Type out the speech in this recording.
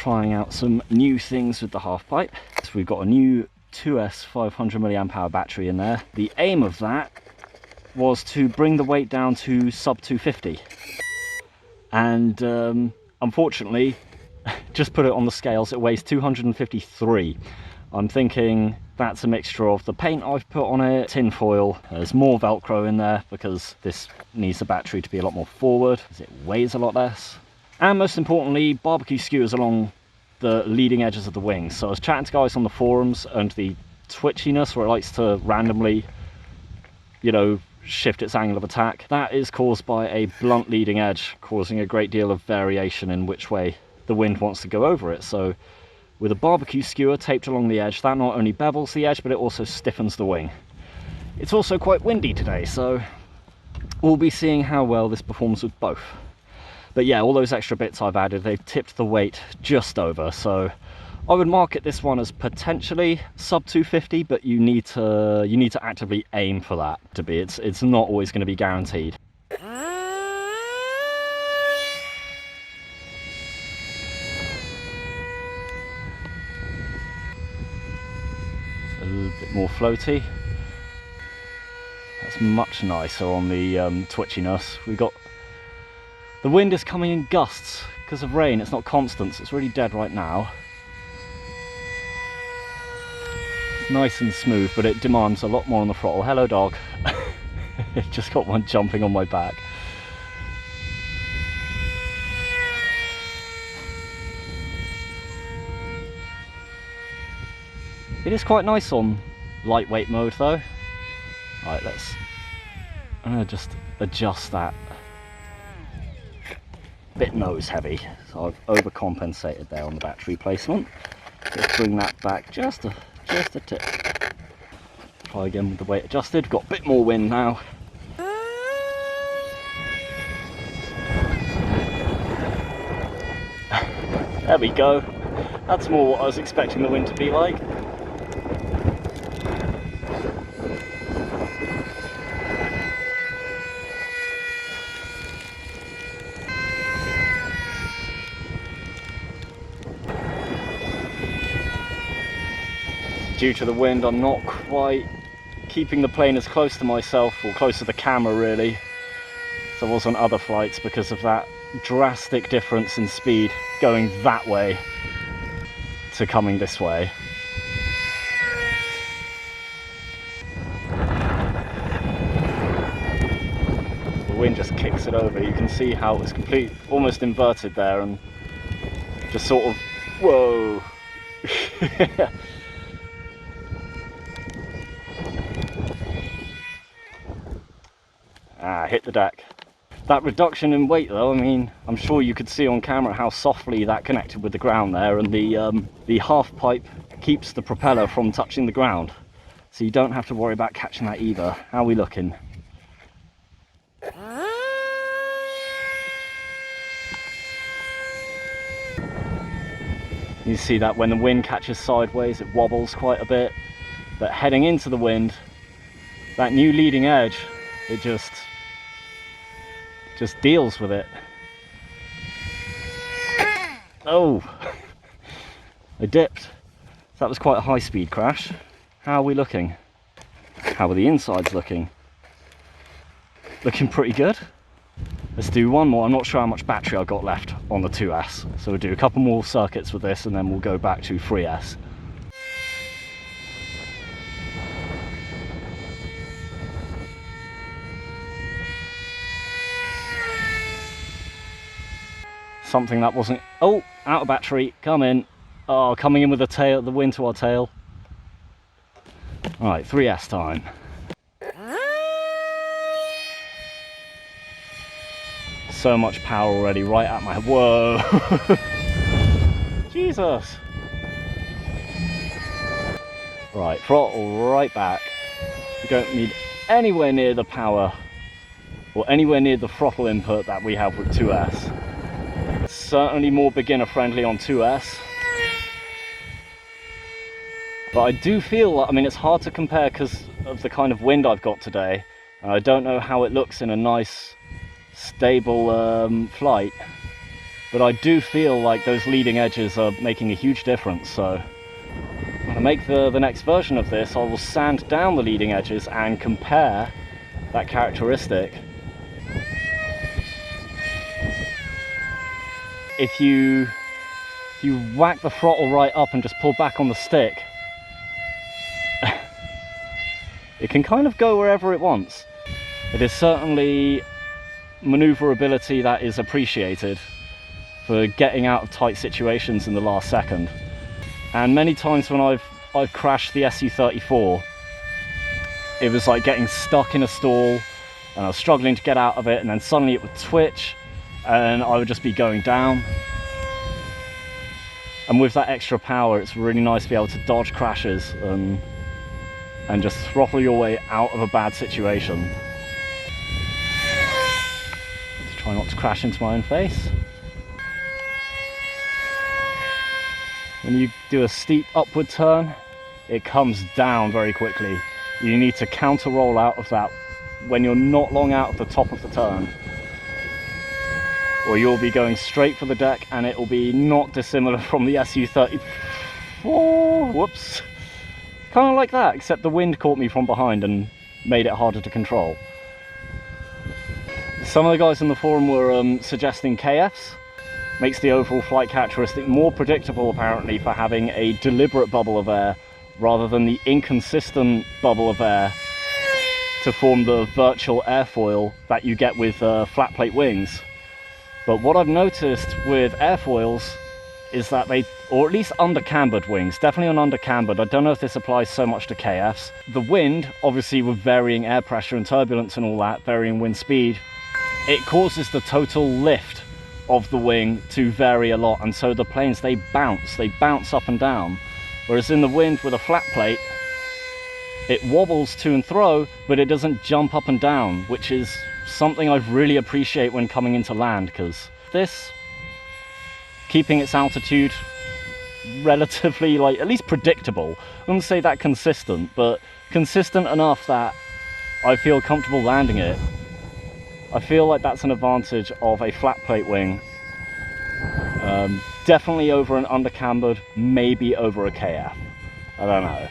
trying out some new things with the HalpPipe. So we've got a new 2S 500 mAh battery in there. The aim of that was to bring the weight down to sub 250. And unfortunately, just put it on the scales, it weighs 253. I'm thinking that's a mixture of the paint I've put on it, tin foil, there's more Velcro in there because this needs the battery to be a lot more forward, because it weighs a lot less. And most importantly, BBQ skewers along the leading edges of the wings. So I was chatting to guys on the forums, and the twitchiness where it likes to randomly, you know, shift its angle of attack, that is caused by a blunt leading edge, causing a great deal of variation in which way the wind wants to go over it. So with a BBQ skewer taped along the edge, that not only bevels the edge, but it also stiffens the wing. It's also quite windy today, so we'll be seeing how well this performs with both. But yeah, all those extra bits I've added, they've tipped the weight just over, so I would market this one as potentially sub 250, but you need to actively aim for that to be. It's not always going to be guaranteed. A little bit more floaty. That's much nicer on the twitchiness. We've got the wind is coming in gusts because of rain. It's not constant, so it's really dead right now. It's nice and smooth, but it demands a lot more on the throttle. Hello, dog. Just got one jumping on my back. It is quite nice on lightweight mode though. Right, I'm gonna just adjust that. Bit nose heavy, so I've overcompensated there on the battery placement. Let's bring that back just a tip. Try again with the weight adjusted. Got a bit more wind now. There we go. That's more what I was expecting the wind to be like. Due to the wind, I'm not quite keeping the plane as close to myself, or close to the camera really, as I was on other flights, because of that drastic difference in speed going that way to coming this way. The wind just kicks it over. You can see how it's almost inverted there, and just sort of, whoa. Hit the deck. That reduction in weight though, I mean, I'm sure you could see on camera how softly that connected with the ground there, and the HalpPipe keeps the propeller from touching the ground, so you don't have to worry about catching that either. How are we looking? You see that when the wind catches sideways, it wobbles quite a bit, but heading into the wind, that new leading edge, it just deals with it. Oh, I dipped. That was quite a high speed crash. How are we looking? How are the insides looking? Looking pretty good. Let's do one more. I'm not sure how much battery I've got left on the 2S, so we'll do a couple more circuits with this and then we'll go back to 3S. Something that wasn't, oh, out of battery, come in. Oh, coming in with the tail, the wind to our tail. All right, 3S time. So much power already, right at my, whoa. Jesus. Right, throttle right back. You don't need anywhere near the power or anywhere near the throttle input that we have with 2S. Certainly more beginner friendly on 2S, but I do feel, I mean, it's hard to compare because of the kind of wind I've got today, and I don't know how it looks in a nice stable flight, but I do feel like those leading edges are making a huge difference. So to make the next version of this, I will sand down the leading edges and compare that characteristic. If you whack the throttle right up and just pull back on the stick, it can kind of go wherever it wants. It is certainly maneuverability that is appreciated for getting out of tight situations in the last second. And many times when I've crashed the SU-34, it was like getting stuck in a stall and I was struggling to get out of it, and then suddenly it would twitch and I would just be going down. And with that extra power, it's really nice to be able to dodge crashes and just throttle your way out of a bad situation. Let's try not to crash into my own face. When you do a steep upward turn, it comes down very quickly. You need to counter roll out of that when you're not long out of the top of the turn, or you'll be going straight for the deck and it will be not dissimilar from the SU-34. Whoops. Kind of like that, except the wind caught me from behind and made it harder to control. Some of the guys in the forum were suggesting KFs. Makes the overall flight characteristic more predictable apparently for having a deliberate bubble of air rather than the inconsistent bubble of air to form the virtual airfoil that you get with flat plate wings. But what I've noticed with airfoils is that they, or at least under-cambered wings, definitely on under-cambered, I don't know if this applies so much to KFs, the wind, obviously with varying air pressure and turbulence and all that, varying wind speed, it causes the total lift of the wing to vary a lot, and so the planes, they bounce up and down. Whereas in the wind with a flat plate, it wobbles to and fro, but it doesn't jump up and down, which is something I really appreciate when coming into land, because this, keeping its altitude relatively, like, at least predictable, I wouldn't say that consistent, but consistent enough that I feel comfortable landing it. I feel like that's an advantage of a flat plate wing. Definitely over an undercambered, maybe over a KF. I don't know.